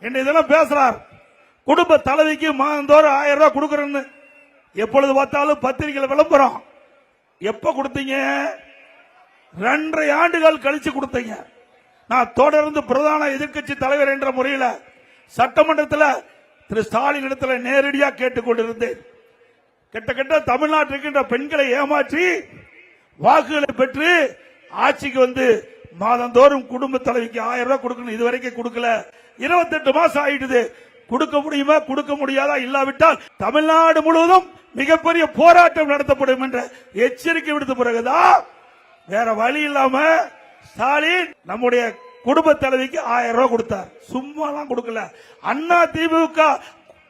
இதெல்லாம் பேசுறார். குடும்ப தலைவிக்கு மாதந்தோறும் 1000 ரூபாய் கொடுக்கறேன்னு எப்பொழுது பார்த்தாலும் பத்திரிகையில் விளம்பரம். எப்ப கொடுத்தீங்க? 2.5 ஆண்டுகள் கழிச்சு கொடுத்தீங்க. நான் தொடர்ந்து பிரதான எதிர்க்கட்சி தலைவர் என்ற முறையில் சட்டமன்றத்தில் திரு ஸ்டாலின் இடத்துல நேரடியாக கேட்டுக்கொண்டிருந்தேன். கிட்ட தமிழ்நாட்டில் பெண்களை ஏமாற்றி வாக்குகளை பெற்று ஆட்சிக்கு வந்து மாதந்தோறும் குடும்ப தலைவிக்கு 1000 ரூபாய் கொடுக்கணும். இதுவரைக்கும் கொடுக்கல. 28 மாசம் ஆயிடுது. கொடுக்க முடியுமா? கொடுக்க முடியாதா? இல்லாவிட்டால் தமிழ்நாடு முழுவதும் மிகப்பெரிய போராட்டம் நடத்தப்படும் என்ற எச்சரிக்கை விடுத்த பிறகுதான் வேற வழி இல்லாம ஸ்டாலின் நம்முடைய குடும்ப தலைவிக்கு 1000 ரூபாய் கொடுத்தார். சும்மாலாம் கொடுக்கல. அண்ணா திமுக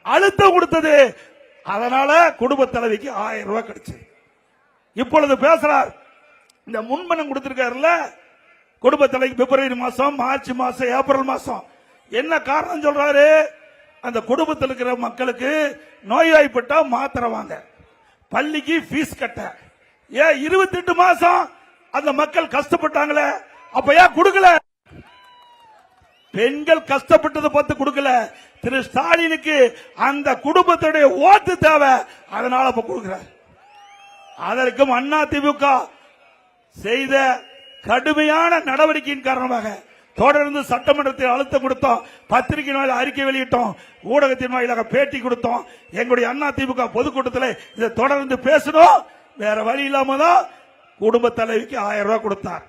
அழுத்தம் கொடுத்தது. அதனால குடும்ப தலைவிக்கு 1000 ரூபாய் கிடைச்சு. இப்பொழுது பேசுறார். இந்த முன்பணம் கொடுத்திருக்காருல்ல குடும்ப தலைவிக்கு பிப்ரவரி மாசம், மார்ச் மாசம், ஏப்ரல் மாசம். என்ன காரணம் சொல்றாரு? அந்த குடும்பத்தில் இருக்கிற மக்களுக்கு நோய்வாய்ப்பட்டா மாத்திரை வாங்க, பள்ளிக்கு பீஸ் கட்ட. ஏன் 28 மாசம் அந்த மக்கள் கஷ்டப்பட்டாங்களே, அப்ப ஏன் கொடுக்கல? பெண்கள் கஷ்டப்பட்டதை பார்த்து கொடுக்கல. திரு ஸ்டாலினுக்கு அந்த குடும்பத்துடைய ஓட்டு தேவை. அதனால அப்ப கொடுக்கிறார். அதற்கும் அண்ணா திமுக செய்த கடுமையான நடவடிக்கையின் காரணமாக தொடர்ந்து சட்டமன்றத்தில் அழுத்தம் கொடுத்தோம். பத்திரிகை வாயிலாக அறிக்கை வெளியிட்டோம். ஊடகத்தின் வாயிலாக பேட்டி கொடுத்தோம். எங்களுடைய அண்ணா திமுக பொதுக்கூட்டத்தில் இதை தொடர்ந்து பேசணும். வேற வழி இல்லாம தான் குடும்ப தலைவிக்கு 1000 ரூபாய் கொடுத்தார்.